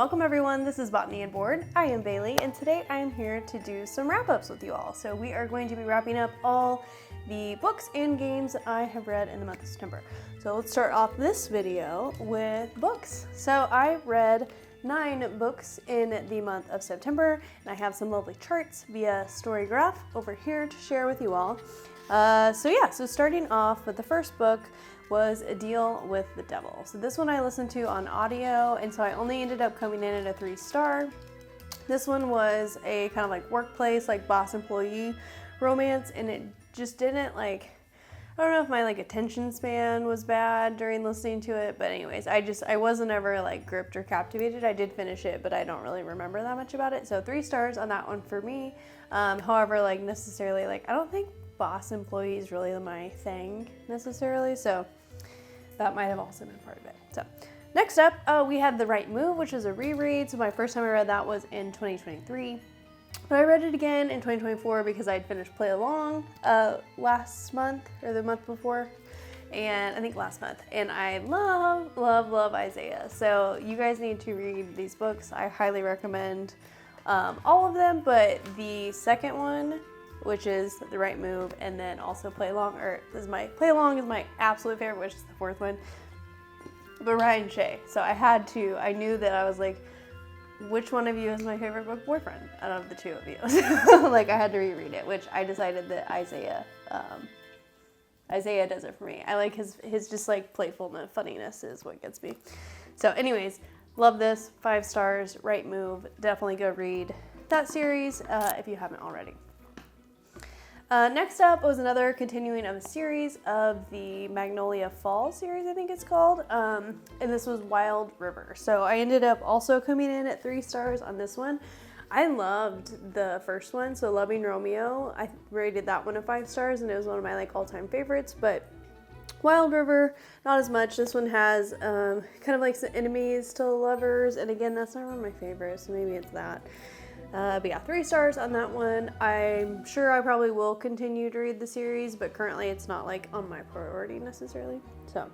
Welcome everyone, this is Botany and Board. I am Bailey, and today I am here to do some wrap-ups with you all. So we are going to be wrapping up all the books and games that I have read in the month of September. So let's start off this video with books. So I read 9 books in the month of September, and I have some lovely charts via Storygraph over here to share with you all. So starting off with the first book was A Deal with the Devil. So this one I listened to on audio, and so I only ended up coming in at a 3-star. This one was a kind of like workplace, like boss employee romance, and it just didn't I don't know if my attention span was bad during listening to it, but anyways, I wasn't ever gripped or captivated. I did finish it, but I don't really remember that much about it. So 3 stars on that one for me. However, necessarily, I don't think boss employee is really my thing necessarily, so that might have also been part of it. So next up, we had The Right Move, which is a reread. So my first time I read that was in 2023. But I read it again in 2024 because I'd finished Play Along last month or the month before, and I think last month. And I love Isaiah. So you guys need to read these books. I highly recommend all of them, but the second one, which is The Right Move, and then also Play Along is my absolute favorite, which is the 4th one. But Ryan Shea. So I knew that I was which one of you is my favorite book boyfriend out of the 2 of you? I had to reread it, which I decided that Isaiah does it for me. I like his just playfulness, funniness is what gets me. So anyways, love this, 5 stars, Right Move. Definitely go read that series if you haven't already. Next up was another continuing of a series of the Magnolia Falls series, I think it's called, and this was Wild River. So I ended up also coming in at 3 stars on this one. I loved the first one, so Loving Romeo, I rated that one a 5 stars, and it was one of my all-time favorites, but Wild River, not as much. This one has kind of some enemies to lovers, and again, that's not one of my favorites, so maybe it's that. But yeah, 3 stars on that one. I'm sure I probably will continue to read the series, but currently it's not on my priority necessarily. So,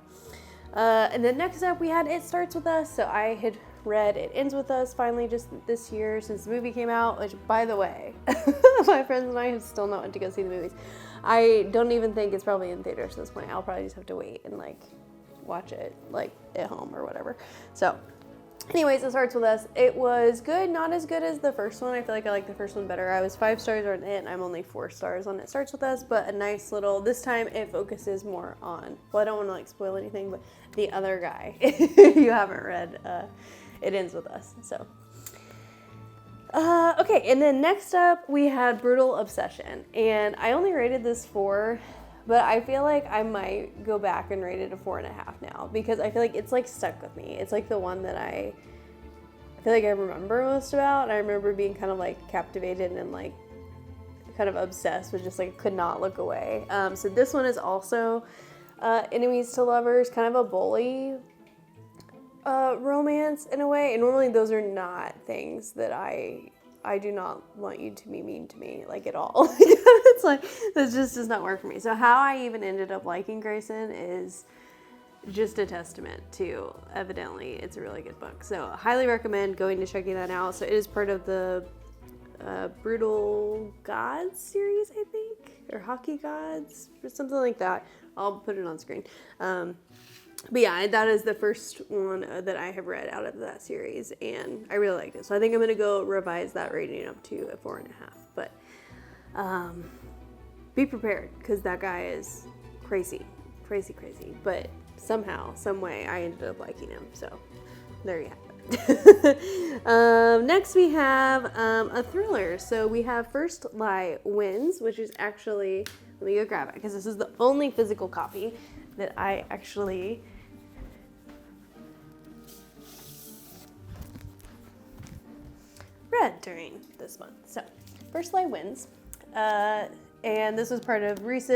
and then next up we had It Starts With Us. So I had read It Ends With Us finally just this year since the movie came out, which by the way, my friends and I have still not went to go see the movies. I don't even think it's probably in theaters at this point. I'll probably just have to wait and watch it at home or whatever. So anyways, It Starts With Us. It was good, not as good as the first one. I feel like I like the first one better. I was 5 stars on it, and I'm only 4 stars on It Starts With Us, but a nice little, this time it focuses more on, well, I don't want to spoil anything, but the other guy, if you haven't read It Ends With Us. So, okay, and then next up we had Brutal Obsession, and I only rated this 4, but I feel like I might go back and rate it a 4.5 now, because I feel like it's stuck with me. It's the one that I feel like I remember most about. I remember being kind of captivated and kind of obsessed with, just could not look away. So this one is also enemies to lovers, kind of a bully romance in a way. And normally those are not things that I do not want you to be mean to me, at all. It's this just does not work for me. So how I even ended up liking Grayson is just a testament to, evidently, it's a really good book. So highly recommend going to checking that out. So it is part of the Brutal Gods series, I think, or Hockey Gods, or something like that. I'll put it on screen. But yeah, that is the first one that I have read out of that series, and I really liked it. So I think I'm going to go revise that rating up to a 4.5. But be prepared, because that guy is crazy. But somehow, some way, I ended up liking him. So there you have it. Next we have a thriller. So we have First Lie Wins, which is actually, let me go grab it, because this is the only physical copy that I actually read during this month. So First Lie Wins, and this was part of Reese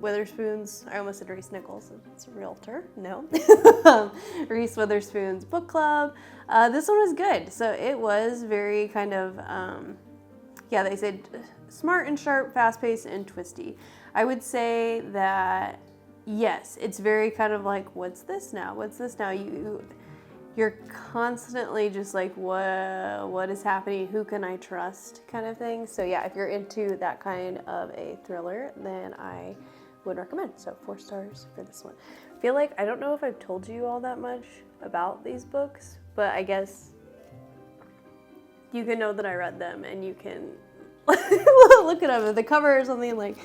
Witherspoon's, I almost said Reese Nichols, it's a realtor, no. Reese Witherspoon's book club. This one was good. So it was very kind of, they said smart and sharp, fast-paced, and twisty. I would say that, yes, it's very kind of what's this now? you're constantly just like, what is happening? Who can I trust kind of thing. So yeah, if you're into that kind of a thriller, then I would recommend. So 4 stars for this one. I feel like, I don't know if I've told you all that much about these books, but I guess you can know that I read them and you can look it up. If the cover or something like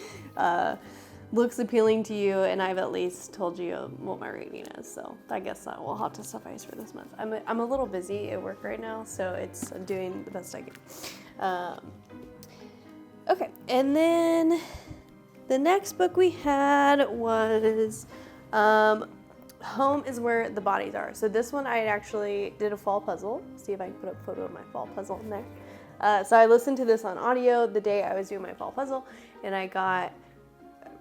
looks appealing to you, and I've at least told you what my rating is, so I guess that will have to suffice for this month. I'm a little busy at work right now, so I'm doing the best I can. Okay, and then the next book we had was Home is Where the Bodies Are. So this one I actually did a fall puzzle. See if I can put up a photo of my fall puzzle in there. So I listened to this on audio the day I was doing my fall puzzle, and I got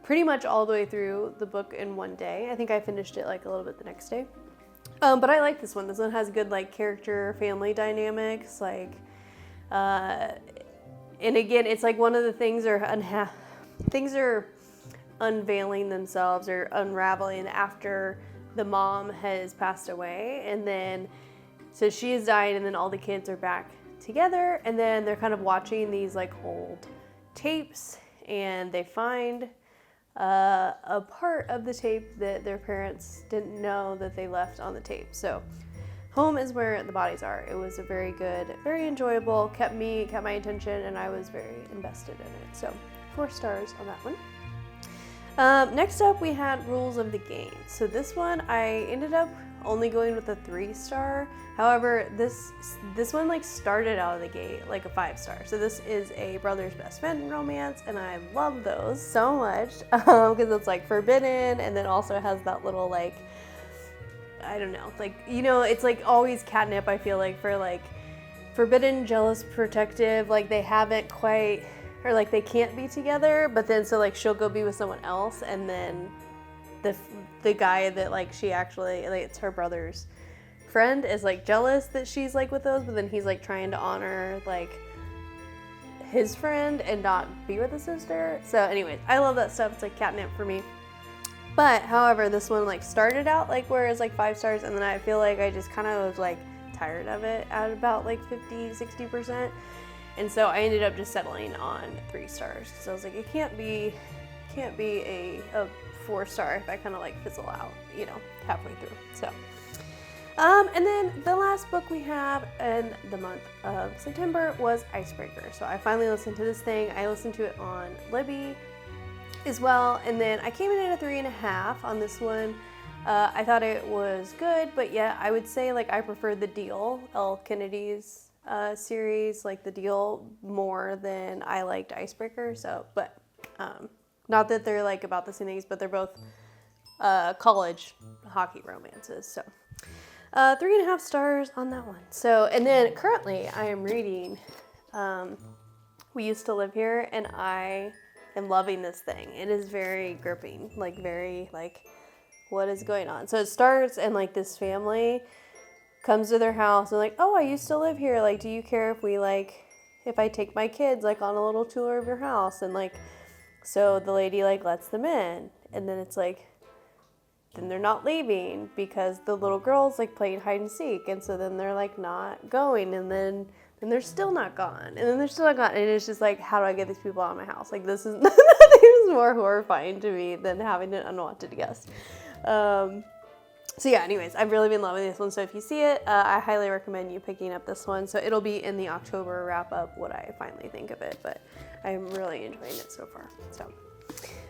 pretty much all the way through the book in one day. I think I finished it like a little bit the next day. But I like this one. This one has good like character, family dynamics, like, and again, it's like one of the things things are unveiling themselves or unraveling after the mom has passed away, and then so she has died, and then all the kids are back together, and then they're kind of watching these like old tapes, and they find a part of the tape that their parents didn't know that they left on the tape. So Home is Where the Bodies Are. It was a very good, very enjoyable, kept my attention, and I was very invested in it. So 4 stars on that one. Next up we had Rules of the Game. So this one I ended up only going with a 3-star. However, this one like started out of the gate like a 5-star. So this is a brother's best friend romance, and I love those so much because it's like forbidden, and then also has that little like, I don't know, like, you know, it's like always catnip, I feel like, for like forbidden, jealous, protective, like they haven't quite, or like they can't be together, but then so like she'll go be with someone else, and then the guy that like she actually, like it's her brother's friend, is like jealous that she's like with those, but then he's like trying to honor like his friend and not be with his sister. So anyways, I love that stuff. It's like catnip for me. But however, this one like started out like where it's like 5 stars, and then I feel like I just kind of was like tired of it at about like 50-60%, and so I ended up just settling on 3 stars because I was like, it can't be a 4-star if I kind of like fizzle out, you know, halfway through. So and then the last book we have in the month of September was Icebreaker. So I finally listened to this thing. I listened to it on Libby as well, and then I came in at a 3.5 on this one. I thought it was good, but yeah, I would say like I prefer the Deal, L. Kennedy's series, like the Deal, more than I liked Icebreaker. So, but not that they're like about the same things, but they're both college hockey romances. So 3.5 stars on that one. So, and then currently I am reading We Used to Live Here, and I am loving this thing. It is very gripping, like very like, what is going on? So it starts, and like this family comes to their house and like, oh, I used to live here. Like, do you care if we like, if I take my kids like on a little tour of your house? And like, so the lady like lets them in, and then it's like, then they're not leaving because the little girl's like playing hide and seek, and so then they're like not going, and then they're still not gone, and then they're still not gone, and it's just like, how do I get these people out of my house? Like, this is nothing is more horrifying to me than having an unwanted guest. So yeah, anyways, I've really been loving this one. So if you see it, I highly recommend you picking up this one. So it'll be in the October wrap up what I finally think of it, but I'm really enjoying it so far. So,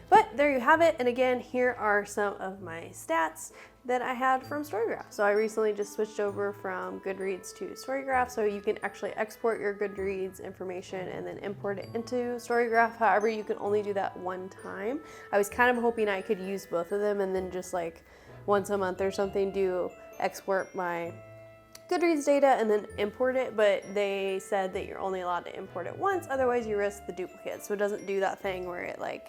but there you have it. And again, here are some of my stats that I had from Storygraph. So I recently just switched over from Goodreads to Storygraph, so you can actually export your Goodreads information and then import it into Storygraph. However, you can only do that one time. I was kind of hoping I could use both of them and then just like once a month or something do export my Goodreads data and then import it, but they said that you're only allowed to import it once, otherwise you risk the duplicate. So it doesn't do that thing where it like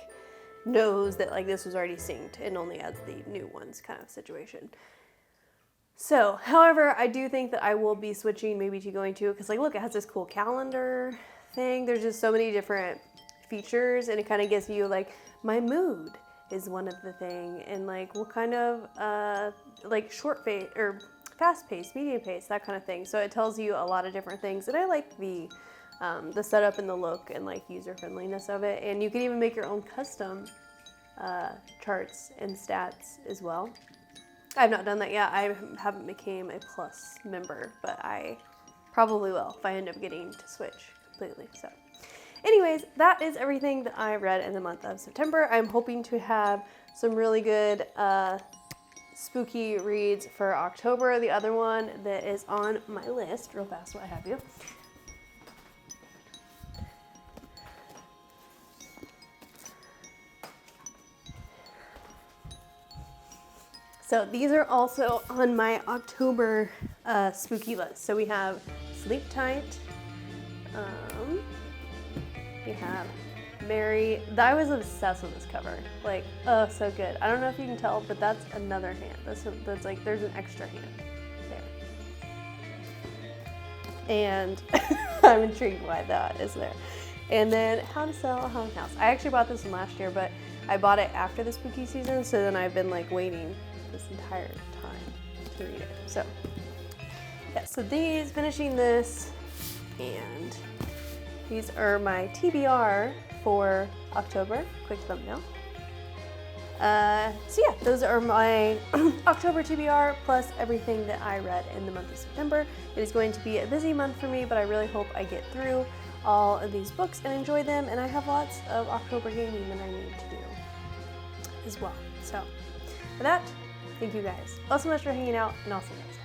knows that like this was already synced and only adds the new ones kind of situation. So, however, I do think that I will be switching maybe to going to, because like look, it has this cool calendar thing. There's just so many different features, and it kind of gives you like my mood is one of the thing, and like what kind of like fast paced, medium paced, that kind of thing. So it tells you a lot of different things, and I like the setup and the look and like user friendliness of it. And you can even make your own custom charts and stats as well. I've not done that yet. I haven't became a Plus member, but I probably will if I end up getting to Switch completely. So anyways, that is everything that I read in the month of September. I'm hoping to have some really good spooky reads for October. The other one that is on my list, real fast, what have you. So these are also on my October spooky list. So we have Sleep Tight. We have Mary. I was obsessed with this cover. Like, oh, so good. I don't know if you can tell, but that's another hand. That's like, there's an extra hand there. And I'm intrigued why that is there. And then How to Sell a Haunted House. I actually bought this one last year, but I bought it after the spooky season, so then I've been like waiting this entire time to read it. So yeah, so finishing this, and these are my TBR for October. Quick thumbnail. So yeah, those are my October TBR plus everything that I read in the month of September. It is going to be a busy month for me, but I really hope I get through all of these books and enjoy them, and I have lots of October gaming that I need to do as well. So for that, thank you guys all so much for hanging out, and I'll see you next time.